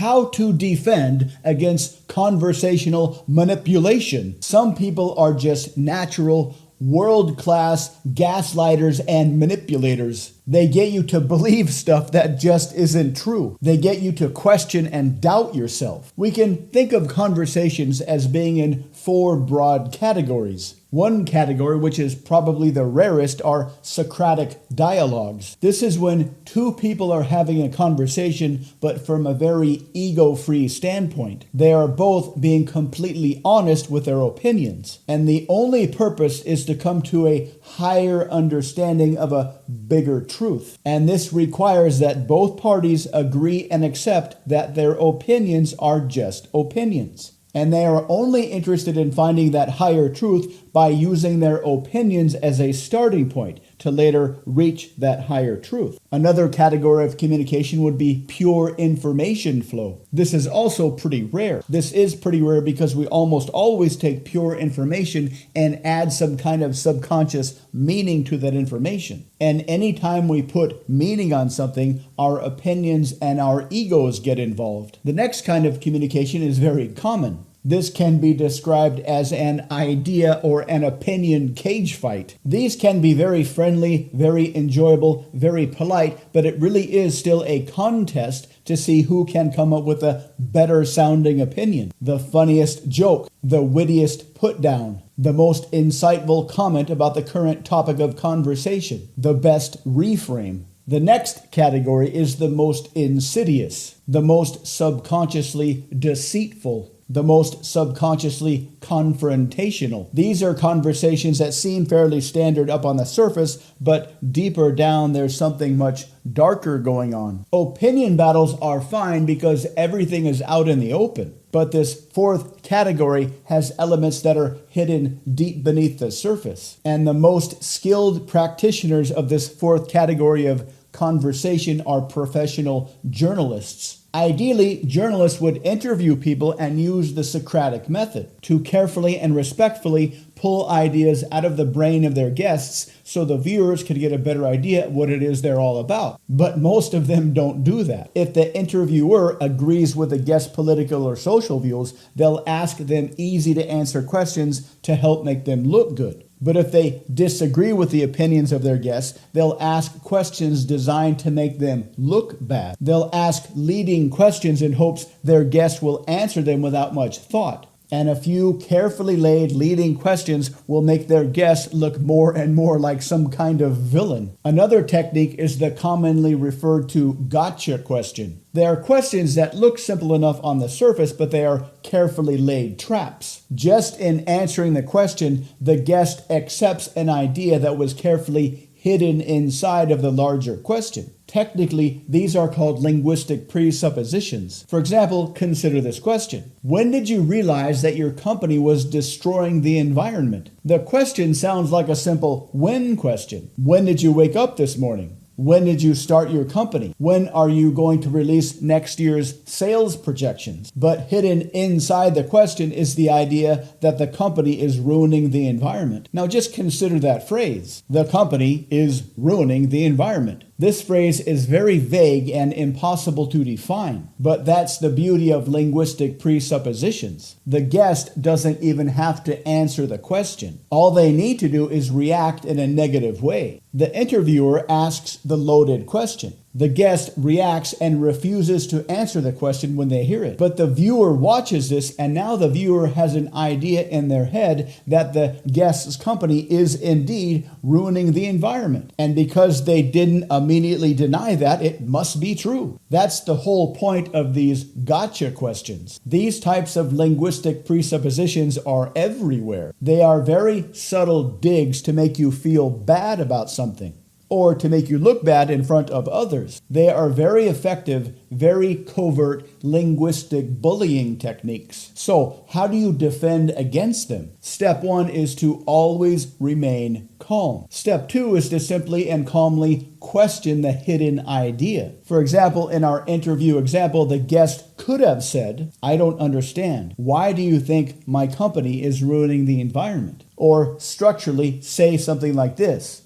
How to defend against conversational manipulation. Some people are just natural, world-class gaslighters and manipulators. They get you to believe stuff that just isn't true. They get you to question and doubt yourself. We can think of conversations as being in 4 broad categories. One category, which is probably the rarest, are Socratic dialogues. This is when 2 people are having a conversation, but from a very ego-free standpoint. They are both being completely honest with their opinions, and the only purpose is to come to a higher understanding of a bigger truth. And this requires that both parties agree and accept that their opinions are just opinions. And they are only interested in finding that higher truth by using their opinions as a starting point to later reach that higher truth. Another category of communication would be pure information flow. This is also pretty rare. This is pretty rare because we almost always take pure information and add some kind of subconscious meaning to that information. And anytime we put meaning on something, our opinions and our egos get involved. The next kind of communication is very common. This can be described as an idea or an opinion cage fight. These can be very friendly, very enjoyable, very polite, but it really is still a contest to see who can come up with a better sounding opinion, the funniest joke, the wittiest put down, the most insightful comment about the current topic of conversation, the best reframe. The next category is the most insidious, the most subconsciously deceitful, the most subconsciously confrontational. These are conversations that seem fairly standard up on the surface, but deeper down there's something much darker going on. Opinion battles are fine because everything is out in the open. But this 4th category has elements that are hidden deep beneath the surface. And the most skilled practitioners of this 4th category of conversation are professional journalists. Ideally, journalists would interview people and use the Socratic method to carefully and respectfully pull ideas out of the brain of their guests so the viewers could get a better idea what it is they're all about. But most of them don't do that. If the interviewer agrees with the guest's political or social views, they'll ask them easy to answer questions to help make them look good. But if they disagree with the opinions of their guests, they'll ask questions designed to make them look bad. They'll ask leading questions in hopes their guest will answer them without much thought. And a few carefully laid leading questions will make their guest look more and more like some kind of villain. Another technique is the commonly referred to gotcha question. They are questions that look simple enough on the surface, but they are carefully laid traps. Just in answering the question, the guest accepts an idea that was carefully hidden inside of the larger question. Technically, these are called linguistic presuppositions. For example, consider this question. When did you realize that your company was destroying the environment? The question sounds like a simple when question. When did you wake up this morning? When did you start your company? When are you going to release next year's sales projections? But hidden inside the question is the idea that the company is ruining the environment. Now just consider that phrase. The company is ruining the environment. This phrase is very vague and impossible to define, but that's the beauty of linguistic presuppositions. The guest doesn't even have to answer the question. All they need to do is react in a negative way. The interviewer asks the loaded question. The guest reacts and refuses to answer the question when they hear it. But the viewer watches this, and now the viewer has an idea in their head that the guest's company is indeed ruining the environment. And because they didn't immediately deny that, it must be true. That's the whole point of these gotcha questions. These types of linguistic presuppositions are everywhere. They are very subtle digs to make you feel bad about something, or to make you look bad in front of others. They are very effective, very covert linguistic bullying techniques. So, how do you defend against them? Step 1 is to always remain calm. Step 2 is to simply and calmly question the hidden idea. For example, in our interview example, the guest could have said, "I don't understand. Why do you think my company is ruining the environment?" Or structurally say something like this: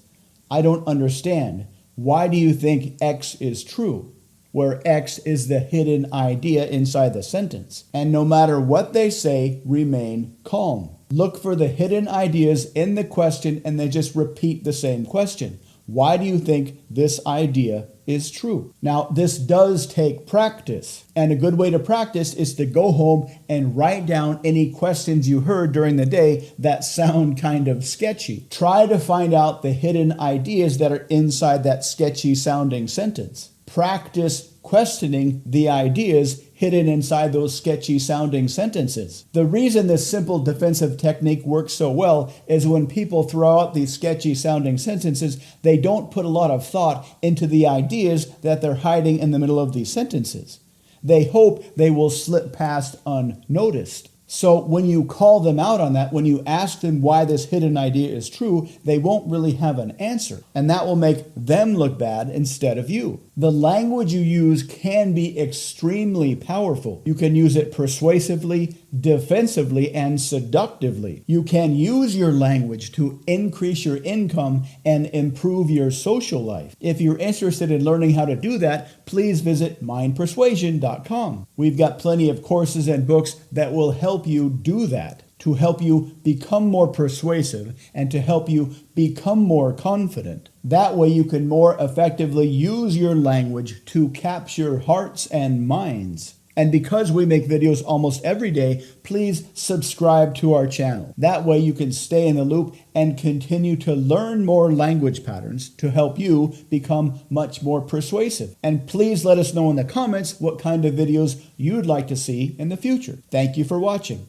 "I don't understand. Why do you think X is true?" where X is the hidden idea inside the sentence. And no matter what they say, remain calm. Look for the hidden ideas in the question and then just repeat the same question. Why do you think this idea is true? Now, this does take practice. And a good way to practice is to go home and write down any questions you heard during the day that sound kind of sketchy. Try to find out the hidden ideas that are inside that sketchy sounding sentence. Practice questioning the ideas hidden inside those sketchy sounding sentences. The reason this simple defensive technique works so well is when people throw out these sketchy sounding sentences, they don't put a lot of thought into the ideas that they're hiding in the middle of these sentences. They hope they will slip past unnoticed. So when you call them out on that, when you ask them why this hidden idea is true, they won't really have an answer. And that will make them look bad instead of you. The language you use can be extremely powerful. You can use it persuasively, defensively, and seductively. You can use your language to increase your income and improve your social life. If you're interested in learning how to do that, please visit mindpersuasion.com. We've got plenty of courses and books that will help you do that, to help you become more persuasive and to help you become more confident. That way you can more effectively use your language to capture hearts and minds. And because we make videos almost every day, please subscribe to our channel. That way you can stay in the loop and continue to learn more language patterns to help you become much more persuasive. And please let us know in the comments what kind of videos you'd like to see in the future. Thank you for watching.